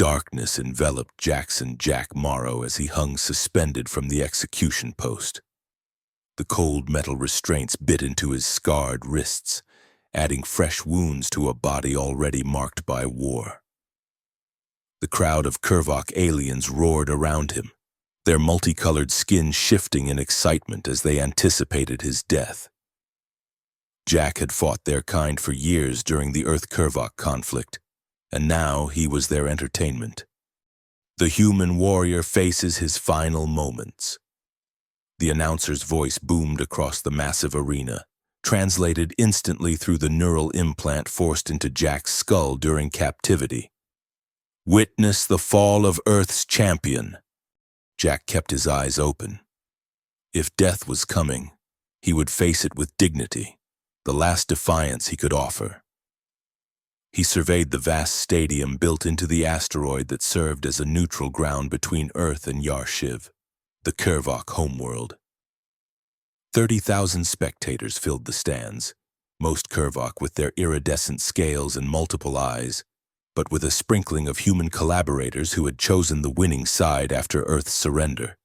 Darkness enveloped Jack Morrow as he hung suspended from the execution post. The cold metal restraints bit into his scarred wrists, adding fresh wounds to a body already marked by war. The crowd of Kurvok aliens roared around him, their multicolored skin shifting in excitement as they anticipated his death. Jack had fought their kind for years during the Earth-Kurvok conflict, and now he was their entertainment. The human warrior faces his final moments. The announcer's voice boomed across the massive arena, translated instantly through the neural implant forced into Jack's skull during captivity. Witness the fall of Earth's champion. Jack kept his eyes open. If death was coming, he would face it with dignity, the last defiance he could offer. He surveyed the vast stadium built into the asteroid that served as a neutral ground between Earth and Yarshiv, the Kurvok homeworld. 30,000 spectators filled the stands, most Kurvok with their iridescent scales and multiple eyes, but with a sprinkling of human collaborators who had chosen the winning side after Earth's surrender.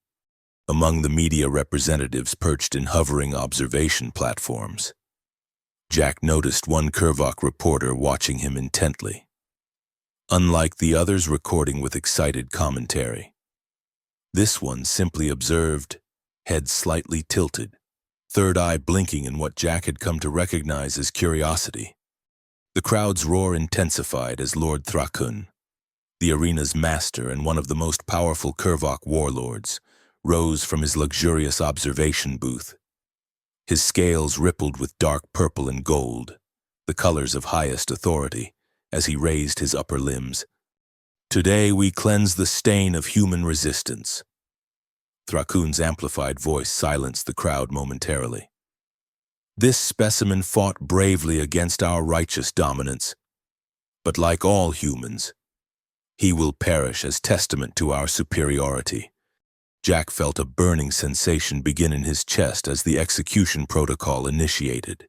Among the media representatives perched in hovering observation platforms, Jack noticed one Kurvok reporter watching him intently. Unlike the others recording with excited commentary, this one simply observed, head slightly tilted, third eye blinking in what Jack had come to recognize as curiosity. The crowd's roar intensified as Lord Thrakun, the arena's master and one of the most powerful Kurvok warlords, rose from his luxurious observation booth. His scales rippled with dark purple and gold, the colors of highest authority, as he raised his upper limbs. Today we cleanse the stain of human resistance. Thrakun's amplified voice silenced the crowd momentarily. This specimen fought bravely against our righteous dominance, but like all humans, he will perish as testament to our superiority. Jack felt a burning sensation begin in his chest as the execution protocol initiated.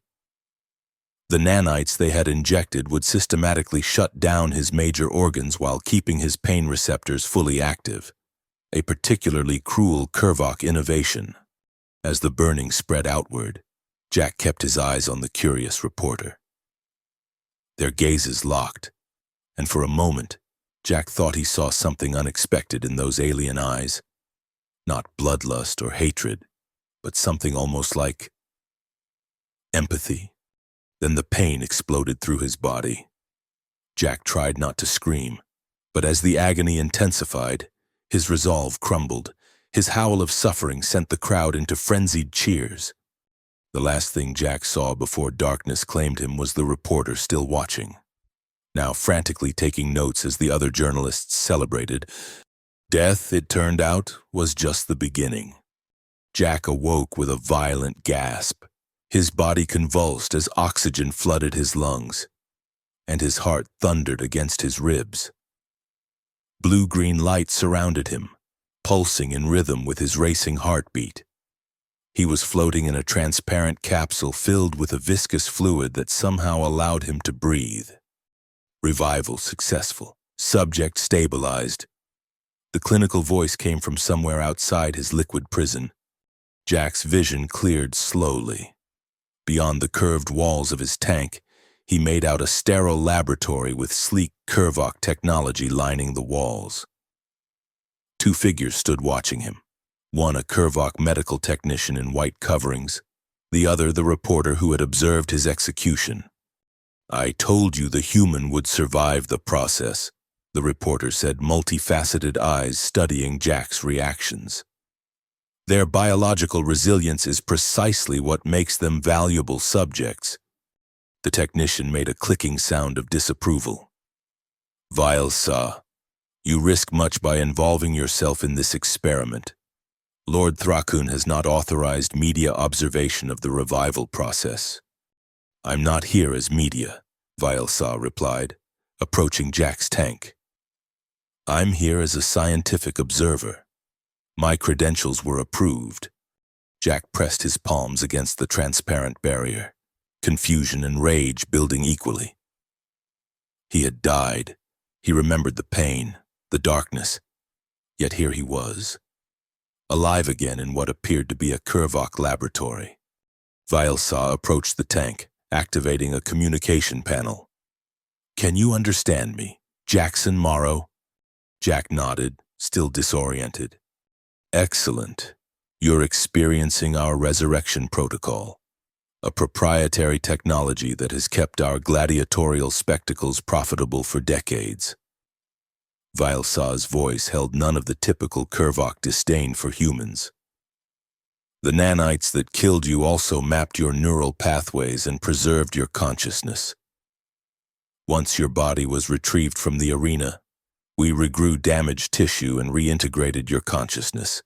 The nanites they had injected would systematically shut down his major organs while keeping his pain receptors fully active, a particularly cruel Kurvok innovation. As the burning spread outward, Jack kept his eyes on the curious reporter. Their gazes locked, and for a moment, Jack thought he saw something unexpected in those alien eyes. Not bloodlust or hatred, but something almost like empathy. Then the pain exploded through his body. Jack tried not to scream, but as the agony intensified, his resolve crumbled. His howl of suffering sent the crowd into frenzied cheers. The last thing Jack saw before darkness claimed him was the reporter still watching, now frantically taking notes as the other journalists celebrated. Death, it turned out, was just the beginning. Jack awoke with a violent gasp. His body convulsed as oxygen flooded his lungs, and his heart thundered against his ribs. Blue-green light surrounded him, pulsing in rhythm with his racing heartbeat. He was floating in a transparent capsule filled with a viscous fluid that somehow allowed him to breathe. Revival successful. Subject stabilized. The clinical voice came from somewhere outside his liquid prison. Jack's vision cleared slowly. Beyond the curved walls of his tank, he made out a sterile laboratory with sleek Kurvok technology lining the walls. Two figures stood watching him. One a Kurvok medical technician in white coverings, the other the reporter who had observed his execution. "I told you the human would survive the process," the reporter said, multifaceted eyes studying Jack's reactions. "Their biological resilience is precisely what makes them valuable subjects." The technician made a clicking sound of disapproval. "Vile Sa, you risk much by involving yourself in this experiment. Lord Thrakun has not authorized media observation of the revival process." "I'm not here as media," Vile Sa replied, approaching Jack's tank. "I'm here as a scientific observer. My credentials were approved." Jack pressed his palms against the transparent barrier, confusion and rage building equally. He had died. He remembered the pain, the darkness. Yet here he was, alive again in what appeared to be a Kurvok laboratory. Vilsaw approached the tank, activating a communication panel. "Can you understand me, Jackson Morrow?" Jack nodded, still disoriented. "Excellent. You're experiencing our resurrection protocol, a proprietary technology that has kept our gladiatorial spectacles profitable for decades." Vilsaw's voice held none of the typical Kurvok disdain for humans. "The nanites that killed you also mapped your neural pathways and preserved your consciousness. Once your body was retrieved from the arena, we regrew damaged tissue and reintegrated your consciousness."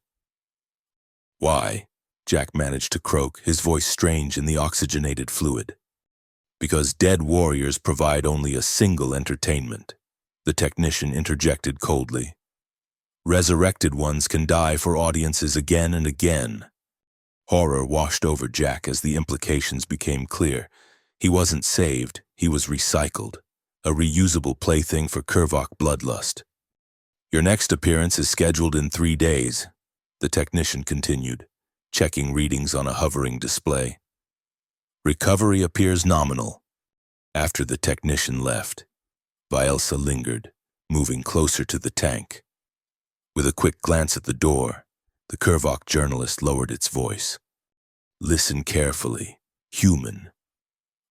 "Why?" Jack managed to croak, his voice strange in the oxygenated fluid. "Because dead warriors provide only a single entertainment," the technician interjected coldly. "Resurrected ones can die for audiences again and again." Horror washed over Jack as the implications became clear. He wasn't saved, he was recycled, a reusable plaything for Kurvok bloodlust. "Your next appearance is scheduled in 3 days, the technician continued, checking readings on a hovering display. "Recovery appears nominal." After the technician left, Vilsaw lingered, moving closer to the tank. With a quick glance at the door, the Kurvok journalist lowered its voice. "Listen carefully, human.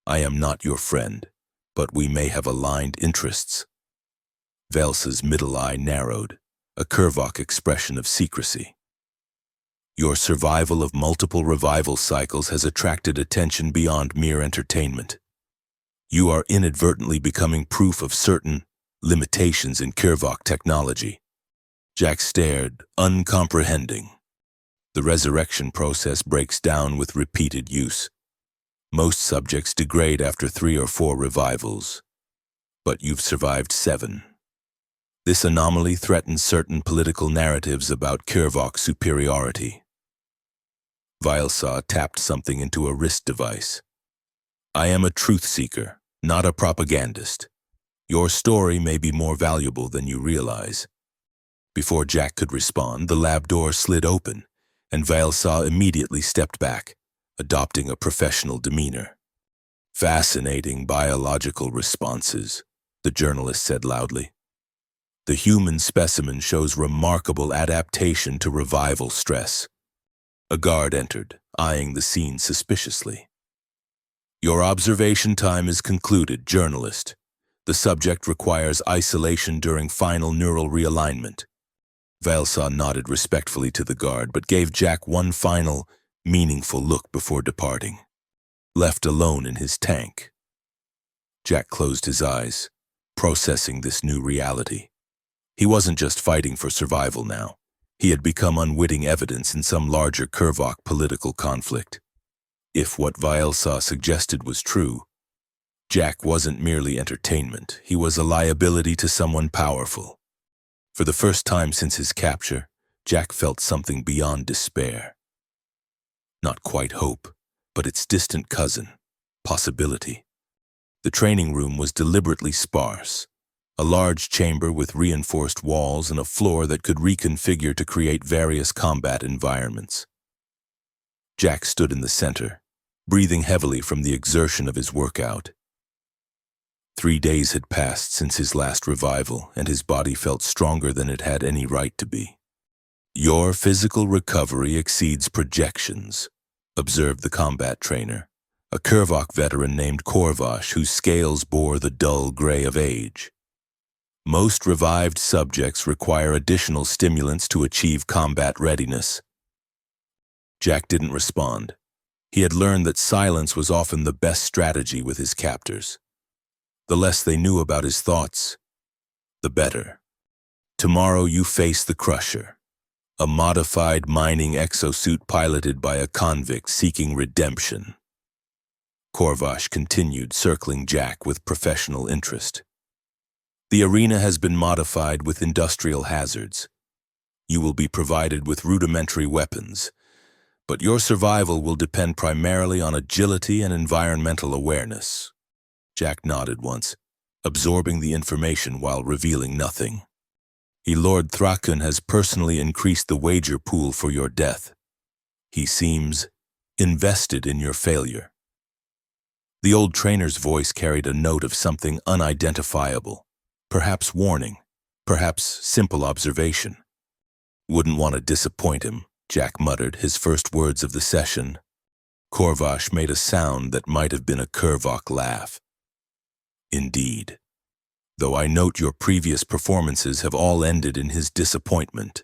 I am not your friend, but we may have aligned interests." Velsaw's middle eye narrowed, a Kurvok expression of secrecy. "Your survival of multiple revival cycles has attracted attention beyond mere entertainment. You are inadvertently becoming proof of certain limitations in Kurvok technology." Jack stared, uncomprehending. "The resurrection process breaks down with repeated use. Most subjects degrade after 3 or 4 revivals, but you've survived 7. This anomaly threatens certain political narratives about Kurvok superiority." Vilsaw tapped something into a wrist device. "I am a truth seeker, not a propagandist. Your story may be more valuable than you realize." Before Jack could respond, the lab door slid open, and Vilsaw immediately stepped back, adopting a professional demeanor. "Fascinating biological responses," the journalist said loudly. "The human specimen shows remarkable adaptation to revival stress." A guard entered, eyeing the scene suspiciously. "Your observation time is concluded, journalist. The subject requires isolation during final neural realignment." Vilsaw nodded respectfully to the guard, but gave Jack one final, meaningful look before departing. Left alone in his tank, Jack closed his eyes, processing this new reality. He wasn't just fighting for survival now. He had become unwitting evidence in some larger Kurvok political conflict. If what Vilsaw suggested was true, Jack wasn't merely entertainment. He was a liability to someone powerful. For the first time since his capture, Jack felt something beyond despair. Not quite hope, but its distant cousin, possibility. The training room was deliberately sparse, a large chamber with reinforced walls and a floor that could reconfigure to create various combat environments. Jack stood in the center, breathing heavily from the exertion of his workout. 3 days had passed since his last revival, and his body felt stronger than it had any right to be. "Your physical recovery exceeds projections," observed the combat trainer, a Kurvok veteran named Korvash whose scales bore the dull gray of age. "Most revived subjects require additional stimulants to achieve combat readiness." Jack didn't respond. He had learned that silence was often the best strategy with his captors. The less they knew about his thoughts, the better. "Tomorrow you face the Crusher, a modified mining exosuit piloted by a convict seeking redemption." Korvash continued, circling Jack with professional interest. "The arena has been modified with industrial hazards. You will be provided with rudimentary weapons, but your survival will depend primarily on agility and environmental awareness." Jack nodded once, absorbing the information while revealing nothing. Lord Thrakun has personally increased the wager pool for your death. He seems invested in your failure. The old trainer's voice carried a note of something unidentifiable, perhaps warning, perhaps simple observation. Wouldn't want to disappoint him, Jack muttered, his first words of the session. Korvash made a sound that might have been a Kurvok laugh. Indeed. Though I note your previous performances have all ended in his disappointment.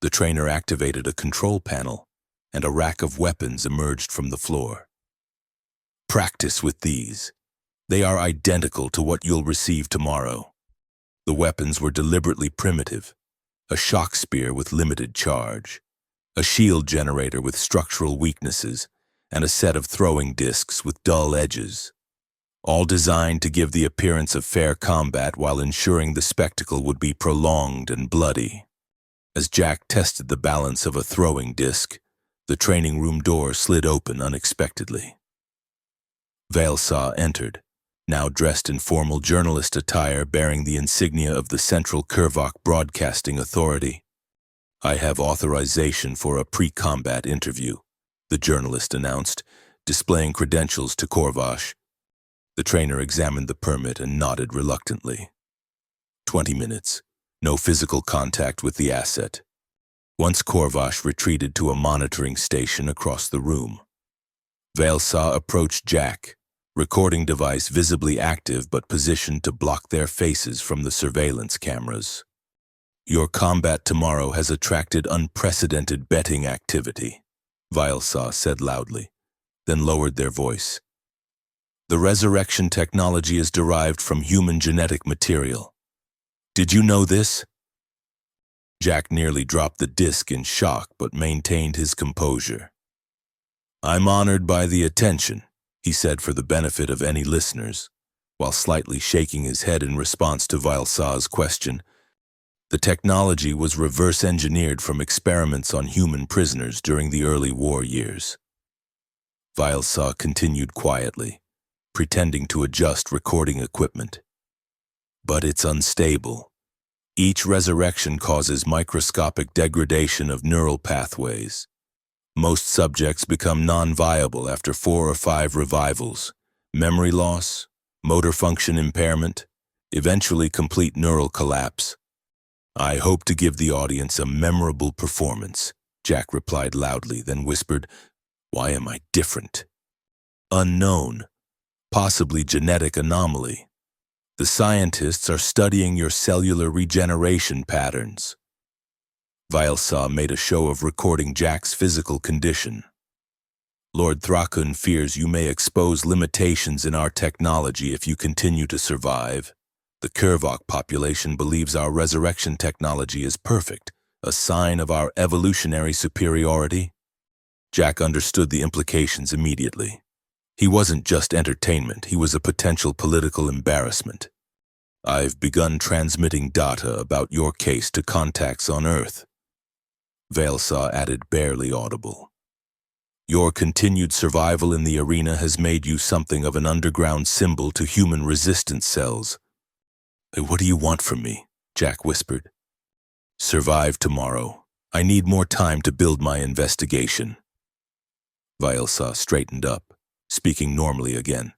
The trainer activated a control panel, and a rack of weapons emerged from the floor. Practice with these. They are identical to what you'll receive tomorrow. The weapons were deliberately primitive. A shock spear with limited charge, a shield generator with structural weaknesses, and a set of throwing discs with dull edges. All designed to give the appearance of fair combat while ensuring the spectacle would be prolonged and bloody. As Jack tested the balance of a throwing disc, the training room door slid open unexpectedly. Valsaw entered, now dressed in formal journalist attire bearing the insignia of the Central Kurvok Broadcasting Authority. I have authorization for a pre-combat interview, the journalist announced, displaying credentials to Korvash. The trainer examined the permit and nodded reluctantly. 20 minutes. No physical contact with the asset. Once Korvash retreated to a monitoring station across the room. Valsaw approached Jack, recording device visibly active but positioned to block their faces from the surveillance cameras. Your combat tomorrow has attracted unprecedented betting activity, Valsaw said loudly, then lowered their voice. The resurrection technology is derived from human genetic material. Did you know this? Jack nearly dropped the disc in shock but maintained his composure. I'm honored by the attention, he said for the benefit of any listeners, while slightly shaking his head in response to Valsaw's question. The technology was reverse-engineered from experiments on human prisoners during the early war years. Valsaw continued quietly, pretending to adjust recording equipment. But it's unstable. Each resurrection causes microscopic degradation of neural pathways. Most subjects become non-viable after 4 or 5 revivals, memory loss, motor function impairment, eventually complete neural collapse. I hope to give the audience a memorable performance, Jack replied loudly, then whispered, Why am I different? Unknown, possibly genetic anomaly. The scientists are studying your cellular regeneration patterns. Valsaw made a show of recording Jack's physical condition. Lord Thrakun fears you may expose limitations in our technology if you continue to survive. The Kurvok population believes our resurrection technology is perfect, a sign of our evolutionary superiority. Jack understood the implications immediately. He wasn't just entertainment, he was a potential political embarrassment. I've begun transmitting data about your case to contacts on Earth. Valsaw added, barely audible. Your continued survival in the arena has made you something of an underground symbol to human resistance cells. What do you want from me? Jack whispered. Survive tomorrow. I need more time to build my investigation. Valsaw straightened up, speaking normally again.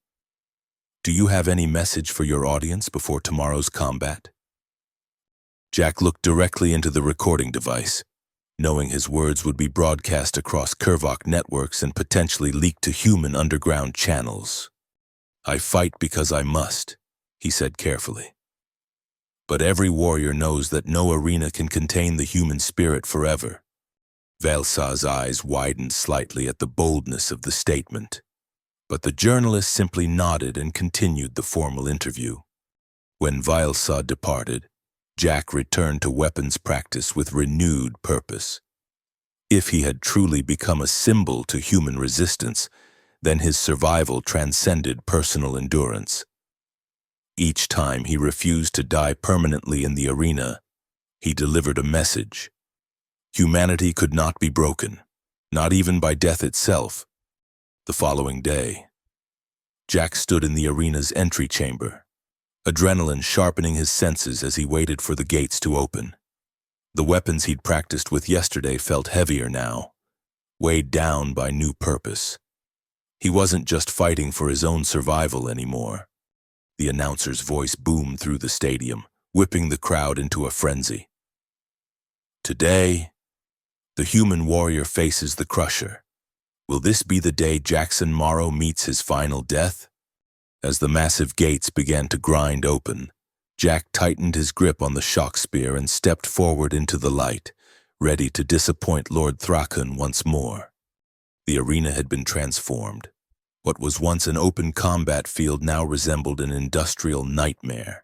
Do you have any message for your audience before tomorrow's combat? Jack looked directly into the recording device, knowing his words would be broadcast across Kurvok networks and potentially leaked to human underground channels. I fight because I must, he said carefully. But every warrior knows that no arena can contain the human spirit forever. Valsaw's eyes widened slightly at the boldness of the statement. But the journalist simply nodded and continued the formal interview. When Valsaw departed, Jack returned to weapons practice with renewed purpose. If he had truly become a symbol to human resistance, then his survival transcended personal endurance. Each time he refused to die permanently in the arena, he delivered a message. Humanity could not be broken, not even by death itself. The following day, Jack stood in the arena's entry chamber, adrenaline sharpening his senses as he waited for the gates to open. The weapons he'd practiced with yesterday felt heavier now, weighed down by new purpose. He wasn't just fighting for his own survival anymore. The announcer's voice boomed through the stadium, whipping the crowd into a frenzy. Today, the human warrior faces the Crusher. Will this be the day Jackson Morrow meets his final death? As the massive gates began to grind open, Jack tightened his grip on the shock spear and stepped forward into the light, ready to disappoint Lord Thrakun once more. The arena had been transformed. What was once an open combat field now resembled an industrial nightmare.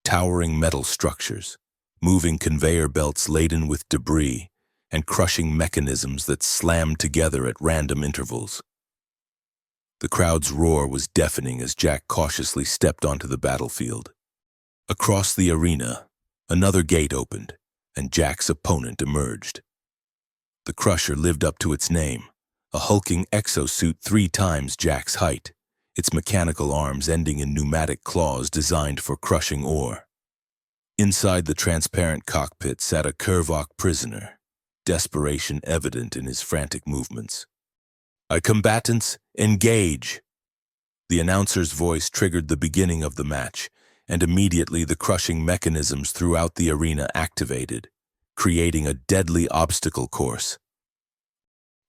Towering metal structures, moving conveyor belts laden with debris, and crushing mechanisms that slammed together at random intervals. The crowd's roar was deafening as Jack cautiously stepped onto the battlefield. Across the arena, another gate opened, and Jack's opponent emerged. The Crusher lived up to its name, a hulking exosuit 3 times Jack's height, its mechanical arms ending in pneumatic claws designed for crushing ore. Inside the transparent cockpit sat a Kurvok prisoner, desperation evident in his frantic movements. Combatants, engage! The announcer's voice triggered the beginning of the match, and immediately the crushing mechanisms throughout the arena activated, creating a deadly obstacle course.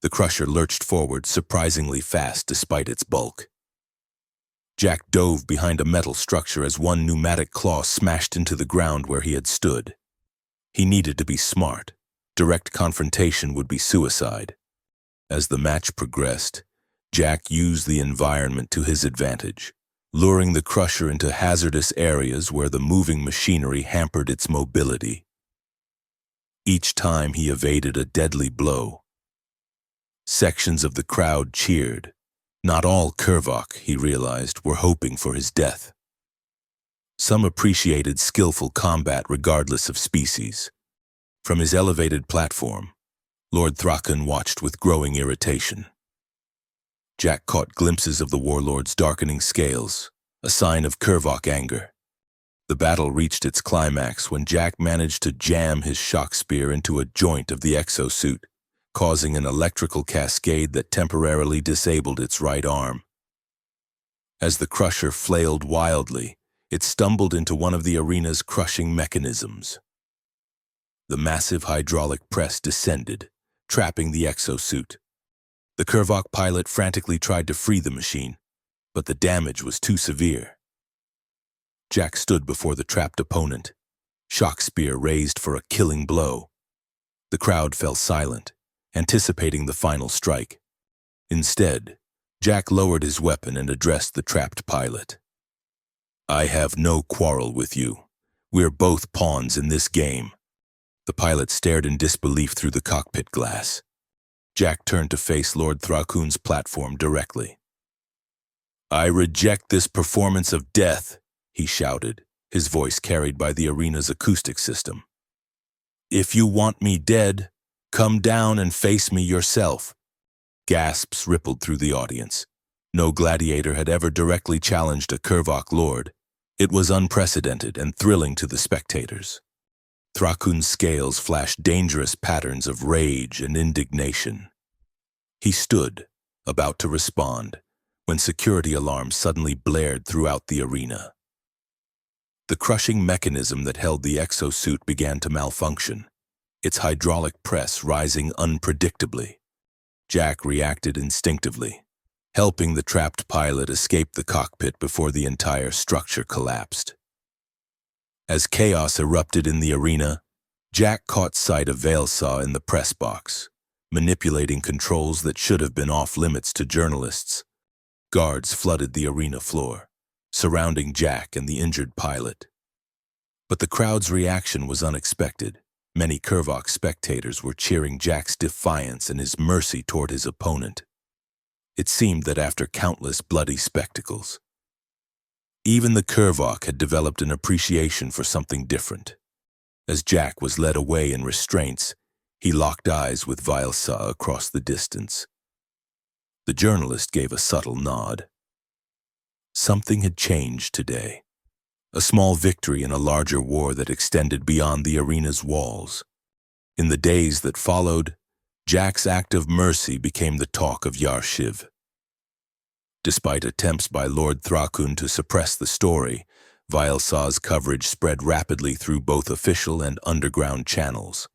The Crusher lurched forward surprisingly fast despite its bulk. Jack dove behind a metal structure as one pneumatic claw smashed into the ground where he had stood. He needed to be smart. Direct confrontation would be suicide. As the match progressed, Jack used the environment to his advantage, luring the Crusher into hazardous areas where the moving machinery hampered its mobility. Each time he evaded a deadly blow. Sections of the crowd cheered. Not all Kurvok, he realized, were hoping for his death. Some appreciated skillful combat regardless of species. From his elevated platform, Lord Thrakun watched with growing irritation. Jack caught glimpses of the warlord's darkening scales, a sign of Kurvok anger. The battle reached its climax when Jack managed to jam his shock spear into a joint of the exosuit, causing an electrical cascade that temporarily disabled its right arm. As the Crusher flailed wildly, it stumbled into one of the arena's crushing mechanisms. The massive hydraulic press descended, trapping the exosuit. The Kurvok pilot frantically tried to free the machine, but the damage was too severe. Jack stood before the trapped opponent, shock spear raised for a killing blow. The crowd fell silent, anticipating the final strike. Instead, Jack lowered his weapon and addressed the trapped pilot. I have no quarrel with you. We're both pawns in this game. The pilot stared in disbelief through the cockpit glass. Jack turned to face Lord Thrakun's platform directly. I reject this performance of death, he shouted, his voice carried by the arena's acoustic system. If you want me dead, come down and face me yourself. Gasps rippled through the audience. No gladiator had ever directly challenged a Kurvok lord. It was unprecedented and thrilling to the spectators. Thrakun's scales flashed dangerous patterns of rage and indignation. He stood, about to respond, when security alarms suddenly blared throughout the arena. The crushing mechanism that held the exosuit began to malfunction, its hydraulic press rising unpredictably. Jack reacted instinctively, helping the trapped pilot escape the cockpit before the entire structure collapsed. As chaos erupted in the arena, Jack caught sight of Veilsaw in the press box, manipulating controls that should have been off-limits to journalists. Guards flooded the arena floor, surrounding Jack and the injured pilot. But the crowd's reaction was unexpected. Many Kurvok spectators were cheering Jack's defiance and his mercy toward his opponent. It seemed that after countless bloody spectacles, even the Kurvok had developed an appreciation for something different. As Jack was led away in restraints, he locked eyes with Veilsaw across the distance. The journalist gave a subtle nod. Something had changed today. a small victory in a larger war that extended beyond the arena's walls. In the days that followed, Jack's act of mercy became the talk of Yarshiv. Despite attempts by Lord Thrakun to suppress the story, Vilesaw's coverage spread rapidly through both official and underground channels.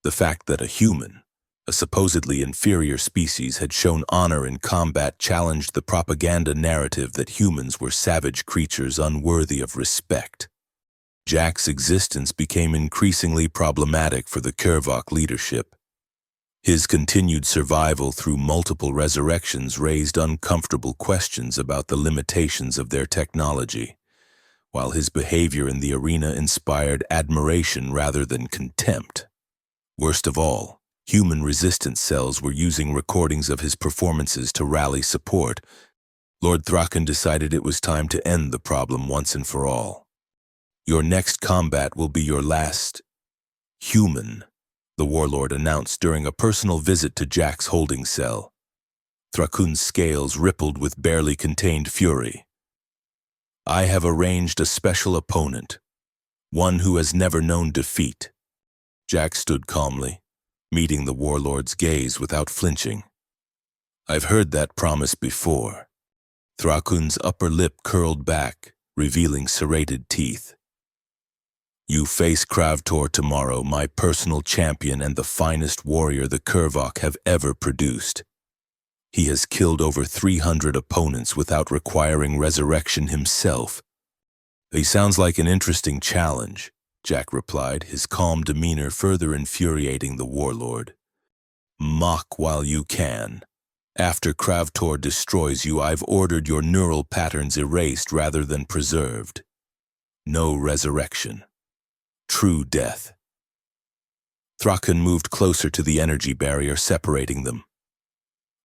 The fact that a human, a supposedly inferior species, had shown honor in combat challenged the propaganda narrative that humans were savage creatures unworthy of respect. Jack's existence became increasingly problematic for the Kervok leadership. His continued survival through multiple resurrections raised uncomfortable questions about the limitations of their technology, while his behavior in the arena inspired admiration rather than contempt. Worst of all, human resistance cells were using recordings of his performances to rally support. Lord Thrakun decided it was time to end the problem once and for all. "Your next combat will be your last human," the warlord announced during a personal visit to Jack's holding cell. Thrakun's scales rippled with barely contained fury. "I have arranged a special opponent, one who has never known defeat." Jack stood calmly, meeting the warlord's gaze without flinching. "I've heard that promise before." Thrakun's upper lip curled back, revealing serrated teeth. "You face Kravtor tomorrow, my personal champion and the finest warrior the Kervok have ever produced. He has killed over 300 opponents without requiring resurrection himself." "He sounds like an interesting challenge," Jack replied, his calm demeanor further infuriating the warlord. "Mock while you can. After Kravtor destroys you, I've ordered your neural patterns erased rather than preserved. No resurrection. True death." Thrakun moved closer to the energy barrier separating them.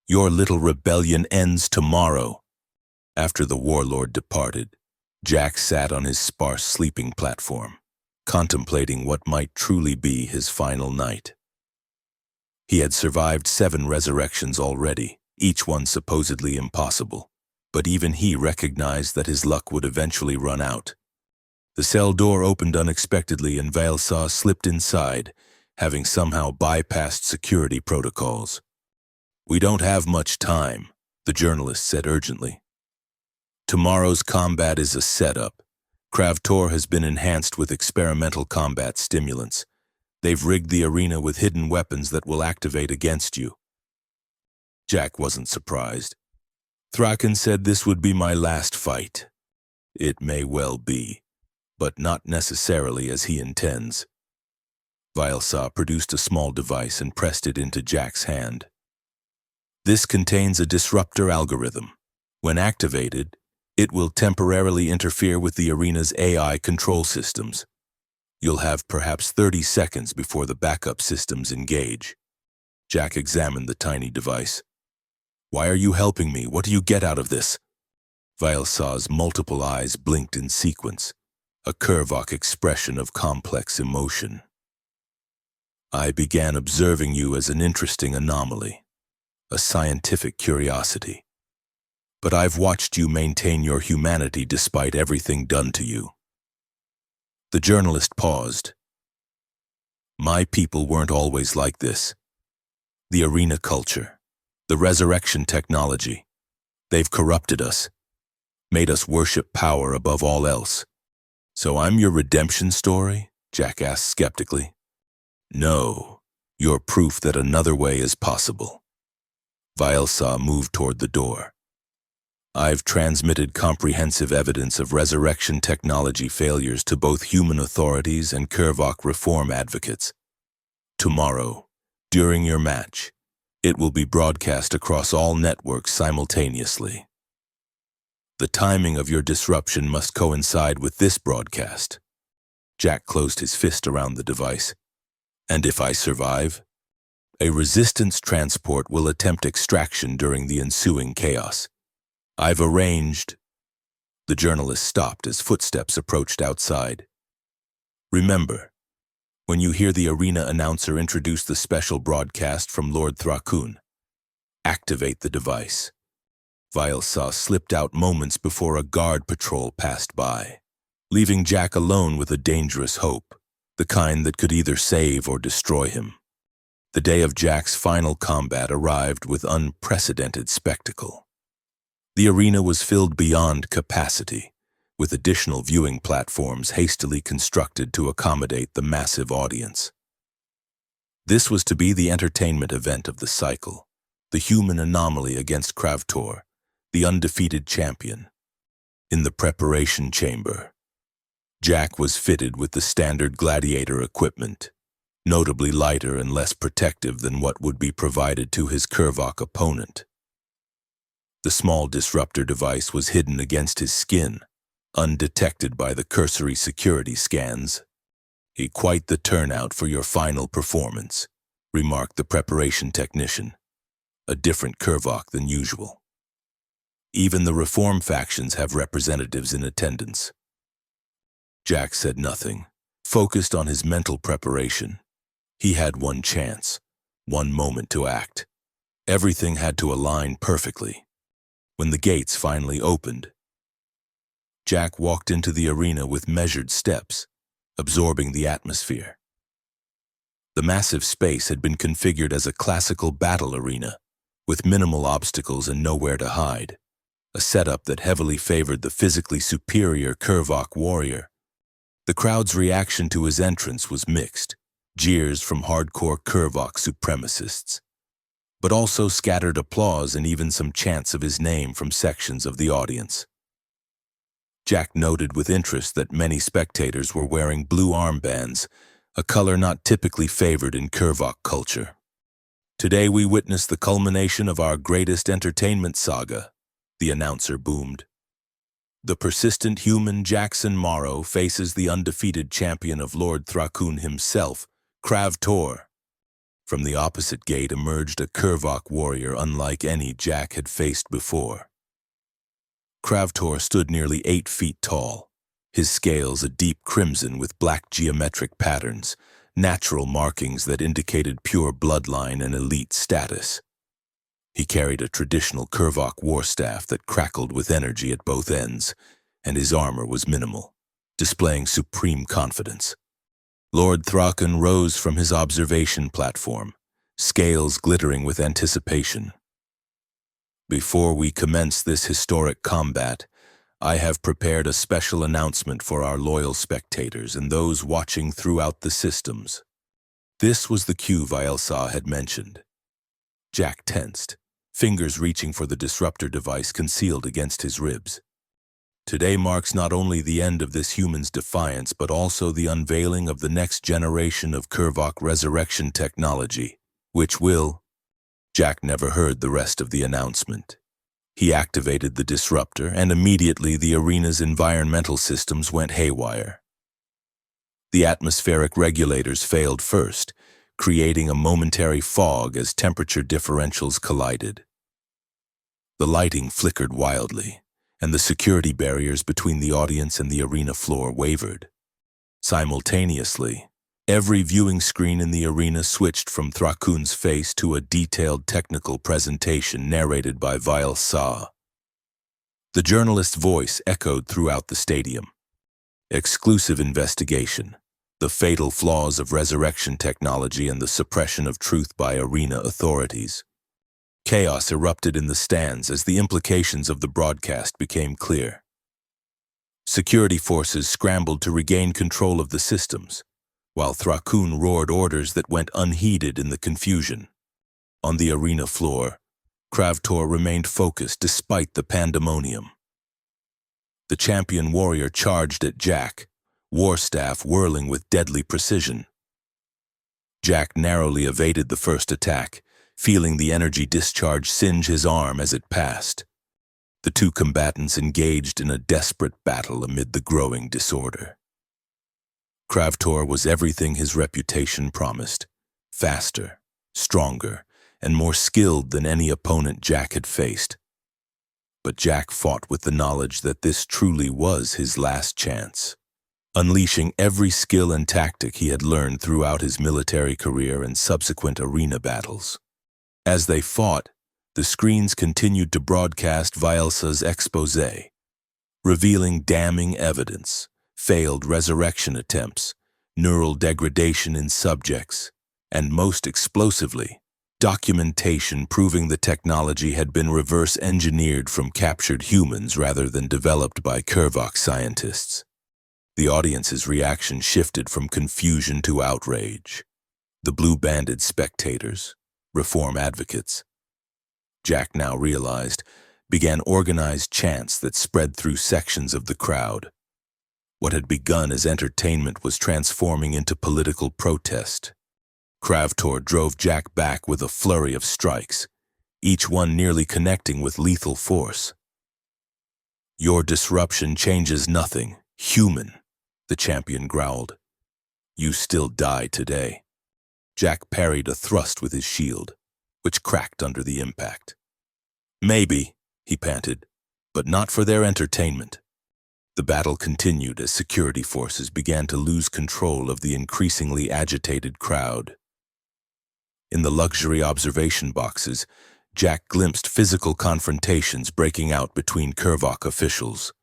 "Your little rebellion ends tomorrow." After the warlord departed, Jack sat on his sparse sleeping platform, contemplating what might truly be his final night. He had survived 7 resurrections already, each one supposedly impossible, but even he recognized that his luck would eventually run out. The cell door opened unexpectedly and Vilesaw slipped inside, having somehow bypassed security protocols. "We don't have much time," the journalist said urgently. "Tomorrow's combat is a setup. Kravtor has been enhanced with experimental combat stimulants. They've rigged the arena with hidden weapons that will activate against you." Jack wasn't surprised. "Thrakun said this would be my last fight." "It may well be, but not necessarily as he intends." Vilesaw produced a small device and pressed it into Jack's hand. "This contains a disruptor algorithm. When activated, it will temporarily interfere with the arena's AI control systems. You'll have perhaps 30 seconds before the backup systems engage." Jack examined the tiny device. "Why are you helping me? What do you get out of this?" Vilesaw's multiple eyes blinked in sequence, a Kervok expression of complex emotion. "I began observing you as an interesting anomaly, a scientific curiosity. But I've watched you maintain your humanity despite everything done to you." The journalist paused. "My people weren't always like this. The arena culture, the resurrection technology, they've corrupted us, made us worship power above all else." "So I'm your redemption story?" Jack asked skeptically. "No, you're proof that another way is possible." Vilesaw moved toward the door. "I've transmitted comprehensive evidence of resurrection technology failures to both human authorities and Kervok reform advocates. Tomorrow, during your match, it will be broadcast across all networks simultaneously. The timing of your disruption must coincide with this broadcast." Jack closed his fist around the device. "And if I survive, a resistance transport will attempt extraction during the ensuing chaos. I've arranged—" The journalist stopped as footsteps approached outside. "Remember, when you hear the arena announcer introduce the special broadcast from Lord Thrakun, activate the device." Vilesa slipped out moments before a guard patrol passed by, leaving Jack alone with a dangerous hope, the kind that could either save or destroy him. The day of Jack's final combat arrived with unprecedented spectacle. The arena was filled beyond capacity, with additional viewing platforms hastily constructed to accommodate the massive audience. This was to be the entertainment event of the cycle, the human anomaly against Kravtor, the undefeated champion. In the preparation chamber, Jack was fitted with the standard gladiator equipment, notably lighter and less protective than what would be provided to his Kurvok opponent. The small disruptor device was hidden against his skin, undetected by the cursory security scans. "Quite the turnout for your final performance," remarked the preparation technician. "A different Kurvok than usual. Even the reform factions have representatives in attendance." Jack said nothing, focused on his mental preparation. He had one chance, one moment to act. Everything had to align perfectly. When the gates finally opened, Jack walked into the arena with measured steps, absorbing the atmosphere. The massive space had been configured as a classical battle arena, with minimal obstacles and nowhere to hide, a setup that heavily favored the physically superior Kurvok warrior. The crowd's reaction to his entrance was mixed, jeers from hardcore Kurvok supremacists, but also scattered applause and even some chants of his name from sections of the audience. Jack noted with interest that many spectators were wearing blue armbands, a color not typically favored in Kurvok culture. "Today we witness the culmination of our greatest entertainment saga," the announcer boomed. "The persistent human Jackson Morrow faces the undefeated champion of Lord Thrakun himself, Kravtor." From the opposite gate emerged a Kurvok warrior unlike any Jack had faced before. Kravtor stood nearly 8 feet tall, his scales a deep crimson with black geometric patterns, natural markings that indicated pure bloodline and elite status. He carried a traditional Kurvok war staff that crackled with energy at both ends, and his armor was minimal, displaying supreme confidence. Lord Thrakun rose from his observation platform, scales glittering with anticipation. "Before we commence this historic combat, I have prepared a special announcement for our loyal spectators and those watching throughout the systems." This was the cue Vilesa had mentioned. Jack tensed, fingers reaching for the disruptor device concealed against his ribs. "Today marks not only the end of this human's defiance, but also the unveiling of the next generation of Kurvok resurrection technology, which will—" Jack never heard the rest of the announcement. He activated the disruptor, and immediately the arena's environmental systems went haywire. The atmospheric regulators failed first, creating a momentary fog as temperature differentials collided. The lighting flickered wildly, and the security barriers between the audience and the arena floor wavered. Simultaneously, every viewing screen in the arena switched from Thrakun's face to a detailed technical presentation narrated by Vilesa. The journalist's voice echoed throughout the stadium. "Exclusive investigation. The fatal flaws of resurrection technology and the suppression of truth by arena authorities." Chaos erupted in the stands as the implications of the broadcast became clear. Security forces scrambled to regain control of the systems, while Thrakun roared orders that went unheeded in the confusion. On the arena floor, Kravtor remained focused despite the pandemonium. The champion warrior charged at Jack, war staff whirling with deadly precision. Jack narrowly evaded the first attack, feeling the energy discharge singe his arm as it passed. The two combatants engaged in a desperate battle amid the growing disorder. Kravtor was everything his reputation promised: faster, stronger, and more skilled than any opponent Jack had faced. But Jack fought with the knowledge that this truly was his last chance, unleashing every skill and tactic he had learned throughout his military career and subsequent arena battles. As they fought, the screens continued to broadcast Vielsa's exposé, revealing damning evidence, failed resurrection attempts, neural degradation in subjects, and most explosively, documentation proving the technology had been reverse-engineered from captured humans rather than developed by Kervok scientists. The audience's reaction shifted from confusion to outrage. The blue-banded spectators, reform advocates, Jack now realized, began organized chants that spread through sections of the crowd. What had begun as entertainment was transforming into political protest. Kravtor drove Jack back with a flurry of strikes, each one nearly connecting with lethal force. "Your disruption changes nothing, human," the champion growled. "You still die today." Jack parried a thrust with his shield, which cracked under the impact. "Maybe," he panted, "but not for their entertainment." The battle continued as security forces began to lose control of the increasingly agitated crowd. In the luxury observation boxes, Jack glimpsed physical confrontations breaking out between Kervok officials.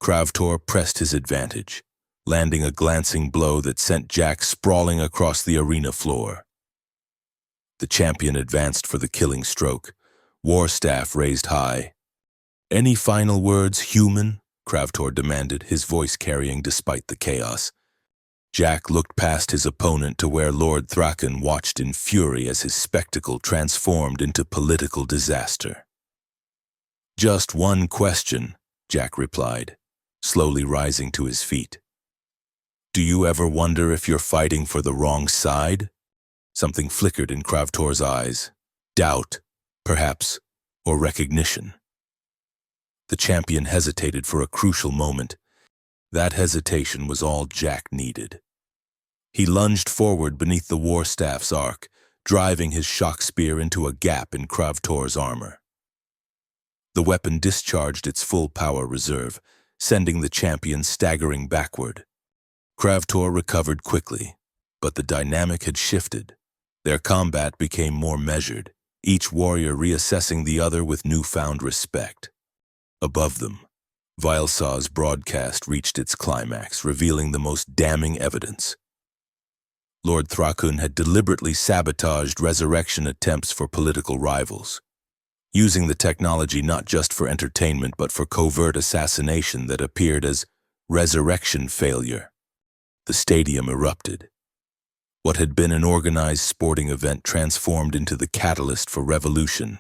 Kravtor pressed his advantage, landing a glancing blow that sent Jack sprawling across the arena floor. The champion advanced for the killing stroke, war staff raised high. "Any final words, human?" Kravtor demanded, his voice carrying despite the chaos. Jack looked past his opponent to where Lord Thraken watched in fury as his spectacle transformed into political disaster. "Just one question," Jack replied, slowly rising to his feet. "Do you ever wonder if you're fighting for the wrong side?" Something flickered in Kravtor's eyes. Doubt, perhaps, or recognition. The champion hesitated for a crucial moment. That hesitation was all Jack needed. He lunged forward beneath the war staff's arc, driving his shock spear into a gap in Kravtor's armor. The weapon discharged its full power reserve, sending the champion staggering backward. Kravtor recovered quickly, but the dynamic had shifted. Their combat became more measured, each warrior reassessing the other with newfound respect. Above them, Vielsa's broadcast reached its climax, revealing the most damning evidence. Lord Thrakun had deliberately sabotaged resurrection attempts for political rivals, using the technology not just for entertainment but for covert assassination that appeared as resurrection failure. The stadium erupted. What had been an organized sporting event transformed into the catalyst for revolution.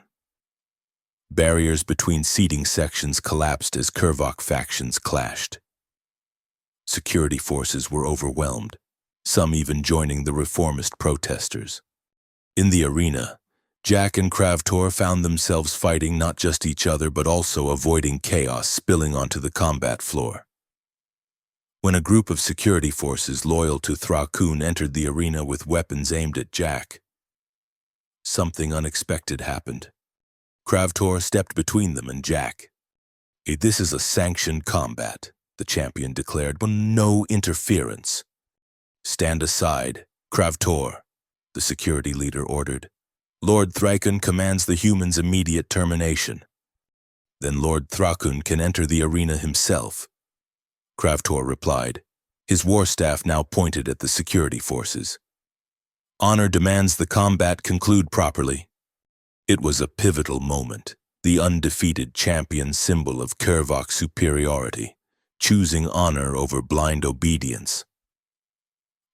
Barriers between seating sections collapsed as Kervok factions clashed. Security forces were overwhelmed, some even joining the reformist protesters. In the arena, Jack and Kravtor found themselves fighting not just each other but also avoiding chaos spilling onto the combat floor. When a group of security forces loyal to Thrakun entered the arena with weapons aimed at Jack, something unexpected happened. Kravtor stepped between them and Jack. "This is a sanctioned combat," the champion declared, "but no interference." "Stand aside, Kravtor," the security leader ordered. "Lord Thrakun commands the humans' immediate termination. Then Lord Thrakun can enter the arena himself." Kravtor replied, his war staff now pointed at the security forces. "Honor demands the combat conclude properly." It was a pivotal moment, the undefeated champion symbol of Kervok superiority, choosing honor over blind obedience.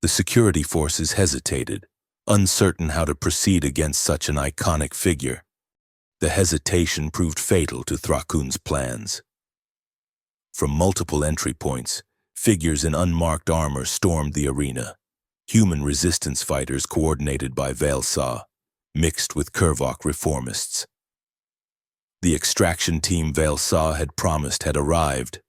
The security forces hesitated, uncertain how to proceed against such an iconic figure. The hesitation proved fatal to Thrakun's plans. From multiple entry points, figures in unmarked armor stormed the arena, human resistance fighters coordinated by Vielsa, mixed with Kervok reformists. The extraction team Vielsa had promised had arrived.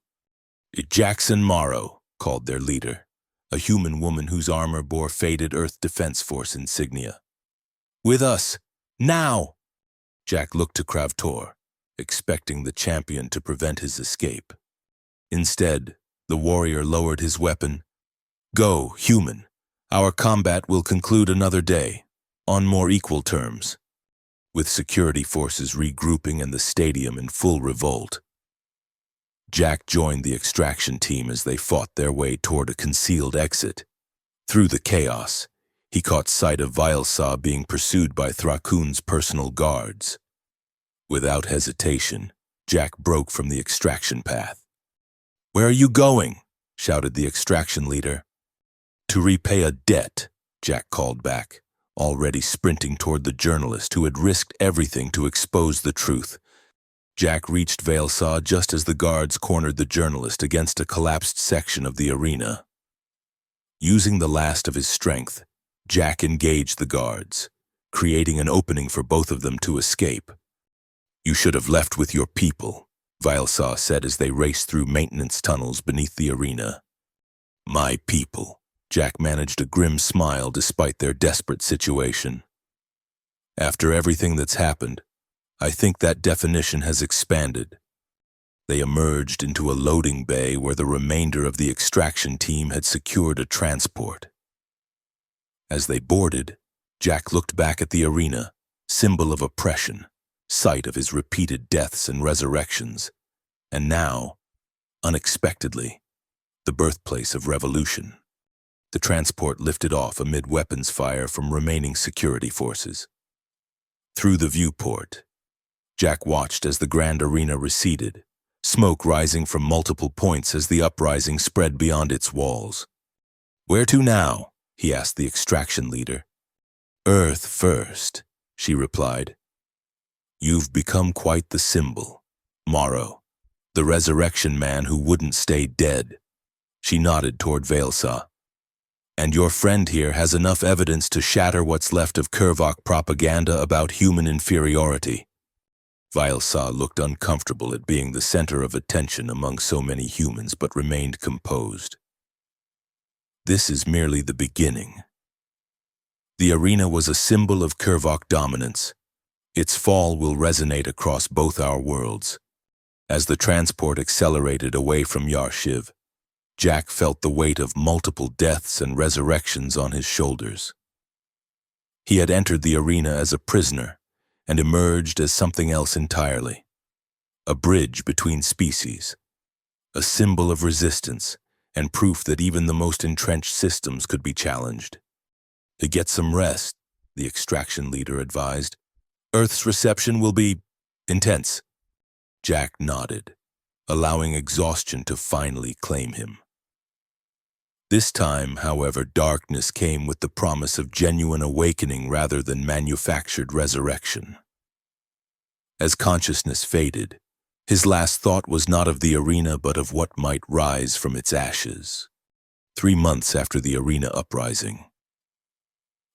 "Jackson Morrow," called their leader, a human woman whose armor bore faded Earth Defense Force insignia. "With us, now!" Jack looked to Kravtor, expecting the champion to prevent his escape. Instead, the warrior lowered his weapon. "Go, human. Our combat will conclude another day, on more equal terms." with security forces regrouping and the stadium in full revolt. Jack joined the extraction team as they fought their way toward a concealed exit. Through the chaos, he caught sight of Vilsaw being pursued by Thrakun's personal guards. Without hesitation, Jack broke from the extraction path. "Where are you going?" shouted the extraction leader. "To repay a debt," Jack called back, already sprinting toward the journalist who had risked everything to expose the truth. Jack reached Vilsaw just as the guards cornered the journalist against a collapsed section of the arena. Using the last of his strength, Jack engaged the guards, creating an opening for both of them to escape. "You should have left with your people," Vilsaw said as they raced through maintenance tunnels beneath the arena. "My people." Jack managed a grim smile despite their desperate situation. "After everything that's happened, I think that definition has expanded." They emerged into a loading bay where the remainder of the extraction team had secured a transport. As they boarded, Jack looked back at the arena, symbol of oppression, site of his repeated deaths and resurrections, and now, unexpectedly, the birthplace of revolution. The transport lifted off amid weapons fire from remaining security forces. Through the viewport, Jack watched as the grand arena receded, smoke rising from multiple points as the uprising spread beyond its walls. "Where to now?" he asked the extraction leader. "Earth first," she replied. "You've become quite the symbol, Morrow, the resurrection man who wouldn't stay dead." She nodded toward Vilsaw. "And your friend here has enough evidence to shatter what's left of Kurvok propaganda about human inferiority." Vilsaw looked uncomfortable at being the center of attention among so many humans, but remained composed. "This is merely the beginning." The arena was a symbol of Kurvok dominance. Its fall will resonate across both our worlds. As the transport accelerated away from Yarshiv, Jack felt the weight of multiple deaths and resurrections on his shoulders. He had entered the arena as a prisoner and emerged as something else entirely. A bridge between species, a symbol of resistance and proof that even the most entrenched systems could be challenged. "To get some rest," the extraction leader advised. "Earth's reception will be intense." Jack nodded, allowing exhaustion to finally claim him. This time, however, darkness came with the promise of genuine awakening rather than manufactured resurrection. As consciousness faded, his last thought was not of the arena but of what might rise from its ashes. 3 months after the arena uprising,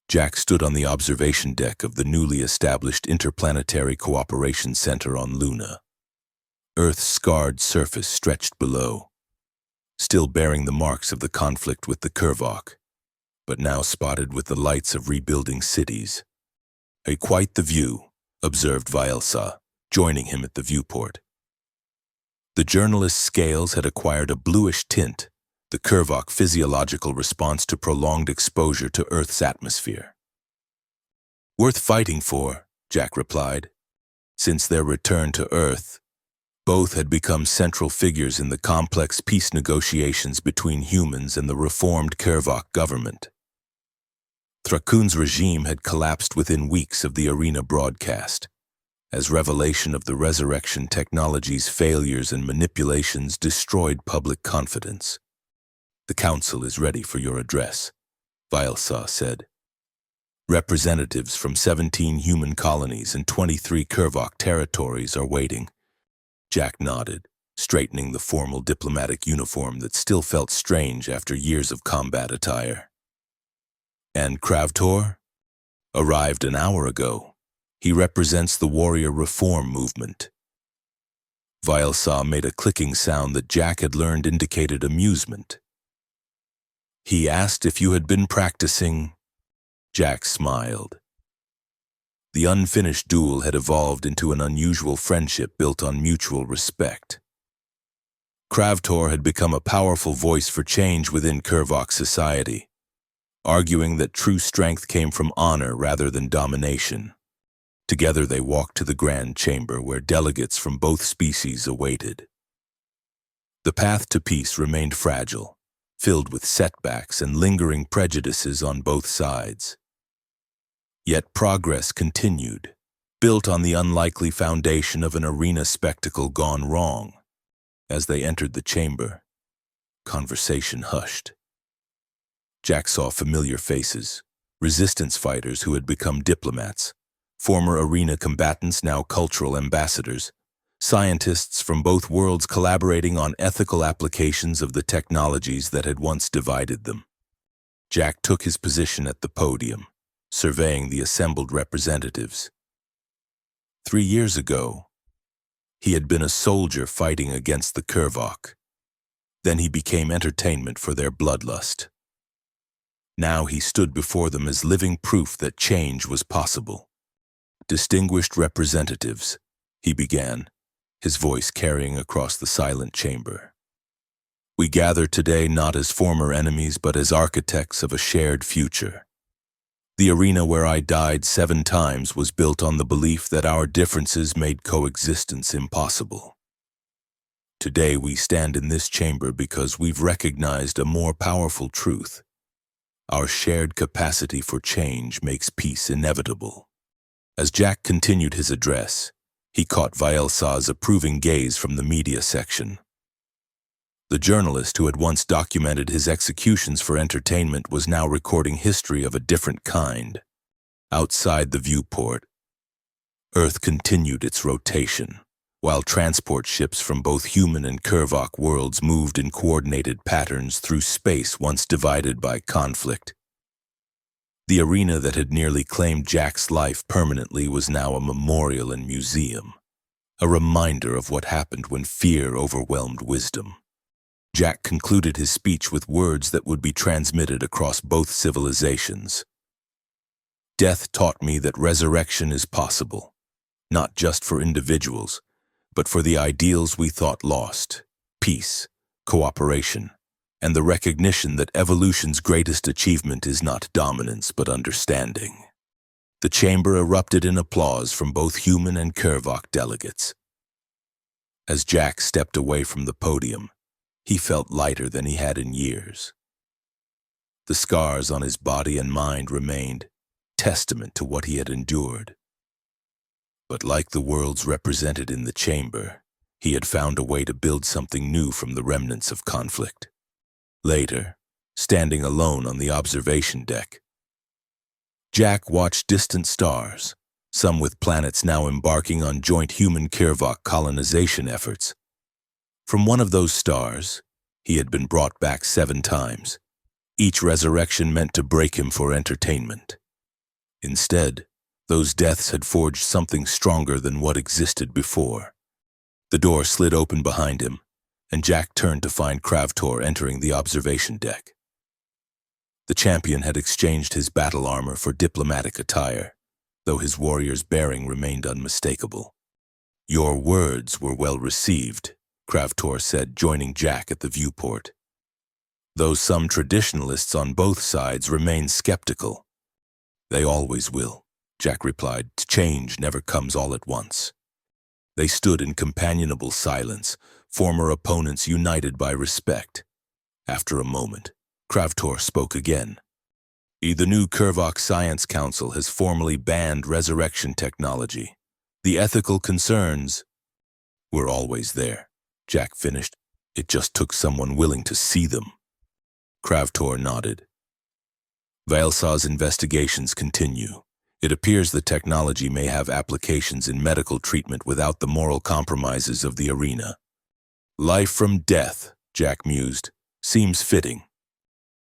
Jack stood on the observation deck of the newly established Interplanetary Cooperation Center on Luna. Earth's scarred surface stretched below, still bearing the marks of the conflict with the Kurvok, but now spotted with the lights of rebuilding cities. "Quite the view," observed Vilsaw, joining him at the viewport. The journalist's scales had acquired a bluish tint, the Kurvok physiological response to prolonged exposure to Earth's atmosphere. "Worth fighting for," Jack replied. Since their return to Earth, both had become central figures in the complex peace negotiations between humans and the reformed Kurvok government. Thrakun's regime had collapsed within weeks of the arena broadcast, as revelation of the resurrection technology's failures and manipulations destroyed public confidence. "The council is ready for your address," Vilsaw said. "Representatives from 17 human colonies and 23 Kurvok territories are waiting." Jack nodded, straightening the formal diplomatic uniform that still felt strange after years of combat attire. "And Kravtor?" "Arrived an hour ago. He represents the warrior reform movement." Vilsaw made a clicking sound that Jack had learned indicated amusement. "He asked if you had been practicing." Jack smiled. The unfinished duel had evolved into an unusual friendship built on mutual respect. Kravtor had become a powerful voice for change within Kurvok society, arguing that true strength came from honor rather than domination. Together they walked to the grand chamber where delegates from both species awaited. The path to peace remained fragile, filled with setbacks and lingering prejudices on both sides. Yet progress continued, built on the unlikely foundation of an arena spectacle gone wrong. As they entered the chamber, conversation hushed. Jack saw familiar faces, resistance fighters who had become diplomats, former arena combatants now cultural ambassadors, scientists from both worlds collaborating on ethical applications of the technologies that had once divided them. Jack took his position at the podium, surveying the assembled representatives. 3 years ago, he had been a soldier fighting against the Kurvok. Then he became entertainment for their bloodlust. Now he stood before them as living proof that change was possible. Distinguished representatives, he began, his voice carrying across the silent chamber. We gather today not as former enemies but as architects of a shared future. The arena where I died 7 times was built on the belief that our differences made coexistence impossible. Today we stand in this chamber because we've recognized a more powerful truth. Our shared capacity for change makes peace inevitable. As Jack continued his address, he caught Vaelsaw's approving gaze from the media section. The journalist who had once documented his executions for entertainment was now recording history of a different kind. Outside the viewport, Earth continued its rotation, while transport ships from both human and Kurvok worlds moved in coordinated patterns through space once divided by conflict. The arena that had nearly claimed Jack's life permanently was now a memorial and museum, a reminder of what happened when fear overwhelmed wisdom. Jack concluded his speech with words that would be transmitted across both civilizations. Death taught me that resurrection is possible, not just for individuals, but for the ideals we thought lost: peace, cooperation, and the recognition that evolution's greatest achievement is not dominance but understanding. The chamber erupted in applause from both human and Kurvok delegates. As Jack stepped away from the podium, he felt lighter than he had in years. The scars on his body and mind remained, testament to what he had endured. But like the worlds represented in the chamber, he had found a way to build something new from the remnants of conflict. Later, standing alone on the observation deck, Jack watched distant stars, some with planets now embarking on joint human-Kurvok colonization efforts. From one of those stars, he had been brought back 7 times, each resurrection meant to break him for entertainment. Instead, those deaths had forged something stronger than what existed before. The door slid open behind him, and Jack turned to find Kravtor entering the observation deck. The champion had exchanged his battle armor for diplomatic attire, though his warrior's bearing remained unmistakable. Your words were well received, Kravtor said, joining Jack at the viewport. Though some traditionalists on both sides remain skeptical. They always will, Jack replied. Change never comes all at once. They stood in companionable silence, former opponents united by respect. After a moment, Kravtor spoke again. The new Kurvok Science Council has formally banned resurrection technology. The ethical concerns were always there, Jack finished. It just took someone willing to see them. Kravtor nodded. Vaelsaw's investigations continue. It appears the technology may have applications in medical treatment without the moral compromises of the arena. Life from death, Jack mused, seems fitting.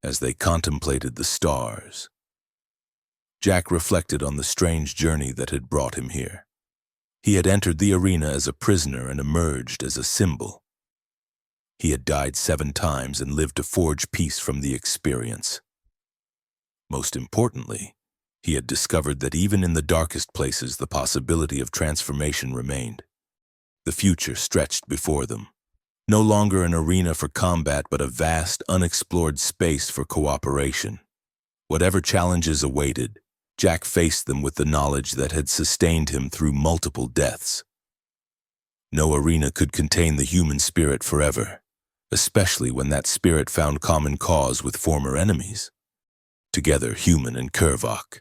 As they contemplated the stars, Jack reflected on the strange journey that had brought him here. He had entered the arena as a prisoner and emerged as a symbol. He had died 7 times and lived to forge peace from the experience. Most importantly, he had discovered that even in the darkest places the possibility of transformation remained. The future stretched before them. No longer an arena for combat, but a vast, unexplored space for cooperation. Whatever challenges awaited, Jack faced them with the knowledge that had sustained him through multiple deaths. No arena could contain the human spirit forever, especially when that spirit found common cause with former enemies. Together, human and Kervok,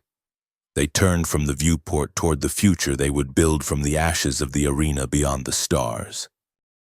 they turned from the viewport toward the future they would build from the ashes of the arena beyond the stars.